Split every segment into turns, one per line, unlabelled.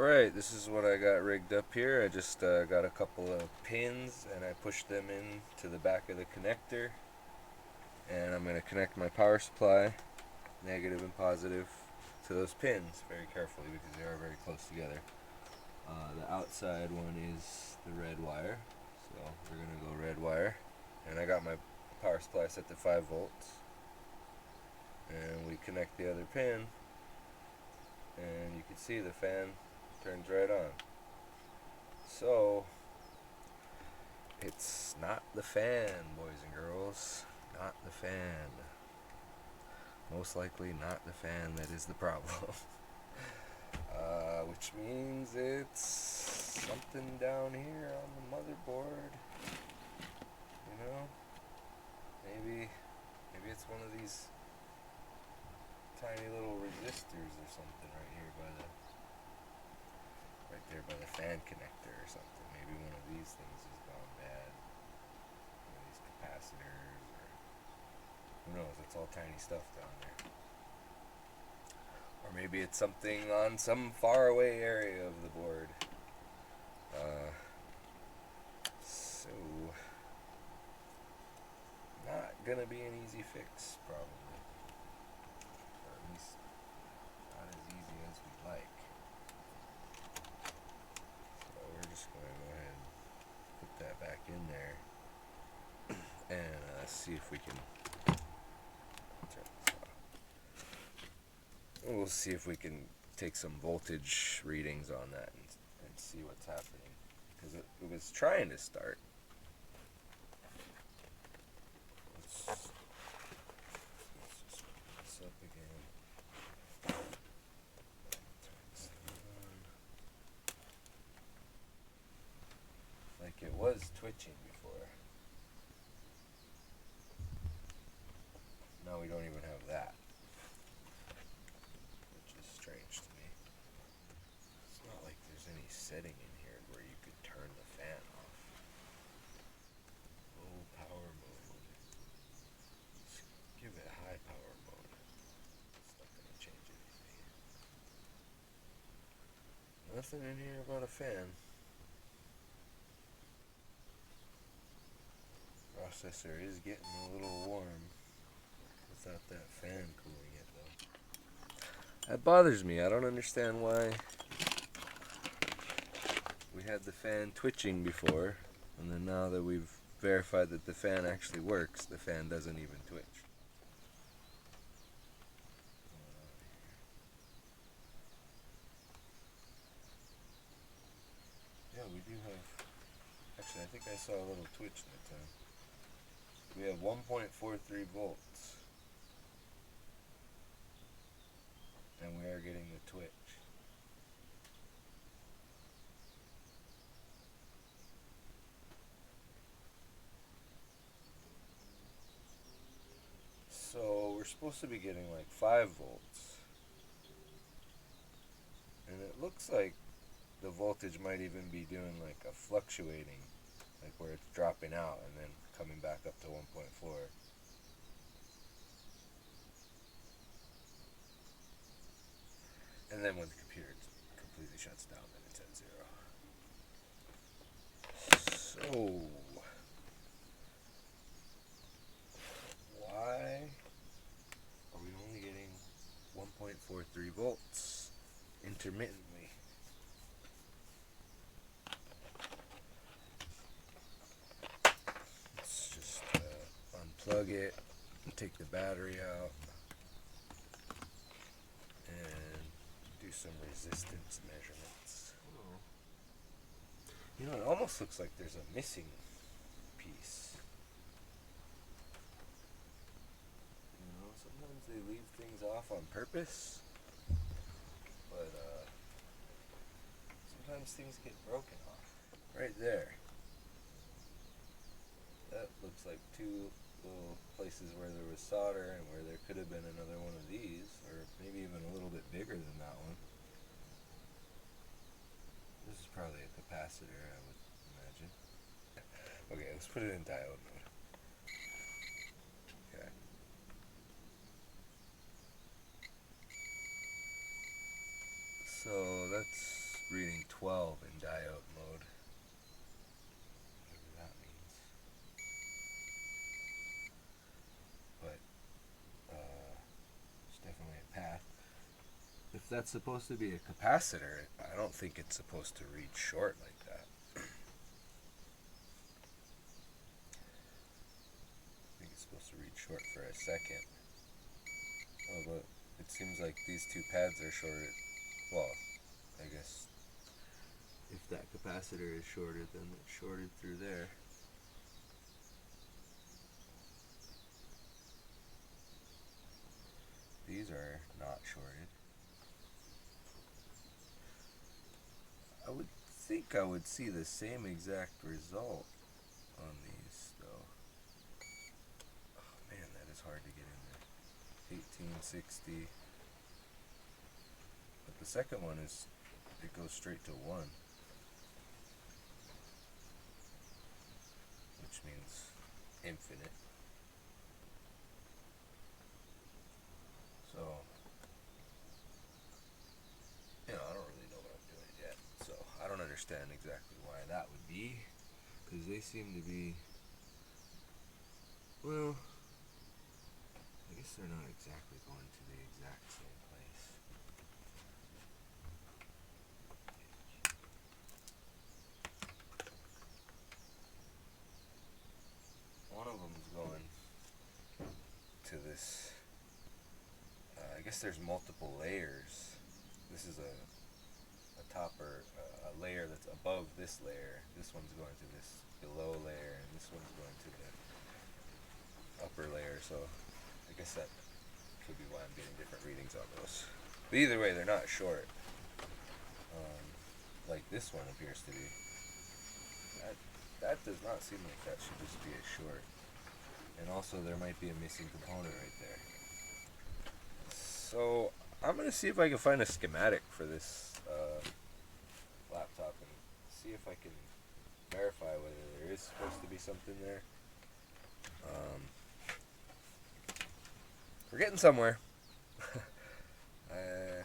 Alright, this is what I got rigged up here. I just got a couple of pins and I pushed them in to the back of the connector. And I'm going to connect my power supply, negative and positive, to those pins very carefully because they are very close together. The outside one is the red wire, so we're going to go red wire. And I got my power supply set to 5 volts. And we connect the other pin, and you can see the fan turns right on. So it's not the fan, boys and girls. Not the fan. Most likely not the fan that is the problem. Which means it's something down here on the motherboard. You know? Maybe it's one of these tiny little resistors or something right there by the fan connector or something. Maybe one of these things has gone bad. One of these capacitors, or who knows? It's all tiny stuff down there. Or maybe it's something on some faraway area of the board. So not gonna be an easy fix, probably. Or at least not as easy as we'd like. So we're just going to go ahead and put that back in there and see if we can turn this off. We'll see if we can take some voltage readings on that and see what's happening, because it was trying to start. Let's just put this up again. Like it was twitching before. Now we don't even have that, which is strange to me. It's not like there's any setting in here where you could turn the fan off. Low power mode. Let's give it high power mode. It's not going to change anything. Nothing in here about a fan. Processor is getting a little warm without that fan cooling it though. That bothers me. I don't understand why we had the fan twitching before, and then now that we've verified that the fan actually works, the fan doesn't even twitch. Yeah, we do have... Actually, I think I saw a little twitch that time. We have 1.43 volts. And we are getting the twitch. So we're supposed to be getting like 5 volts. And it looks like the voltage might even be doing like a fluctuating, like where it's dropping out and then coming back up to 1.4. And then when the computer completely shuts down, then it's at 0. So why are we only getting 1.43 volts intermittently? Let's just unplug it and take the battery out and do some resistance measurements. You know, it almost looks like there's a missing piece. You know, sometimes they leave things off on purpose, but sometimes things get broken off. Right there. That looks like 2 little places where there was solder and where there could have been another one of these, or maybe even a little bit bigger than that one. This is probably a capacitor, I would imagine. Okay, let's put it in diode mode. Okay. So that's reading 12 in diode mode. Whatever that means. But it's definitely a path. If that's supposed to be a capacitor, I don't think it's supposed to read short like that. I think it's supposed to read short for a second. Oh, but it seems like these two pads are shorted. Well, I guess if that capacitor is shorted, then it's shorted through there. These are not shorted. I would think I would see the same exact result on these, though. Oh man, that is hard to get in there. 1860. But the second one is, it goes straight to 1. Which means infinite. So, you know, I don't really know what I'm doing yet. So, I don't understand exactly why that would be. Because they seem to be, well, I guess they're not exactly going to the exact same place. One of them is going to this, I guess there's multiple layers. This is a topper, a layer that's above this layer. This one's going to this below layer, and this one's going to the upper layer. So I guess that could be why I'm getting different readings on those. But either way, they're not short. Like this one appears to be. That does not seem like that should just be a short. And also there might be a missing component right there. So I'm going to see if I can find a schematic for this laptop and see if I can verify whether there is supposed to be something there. We're getting somewhere. I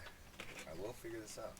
will figure this out.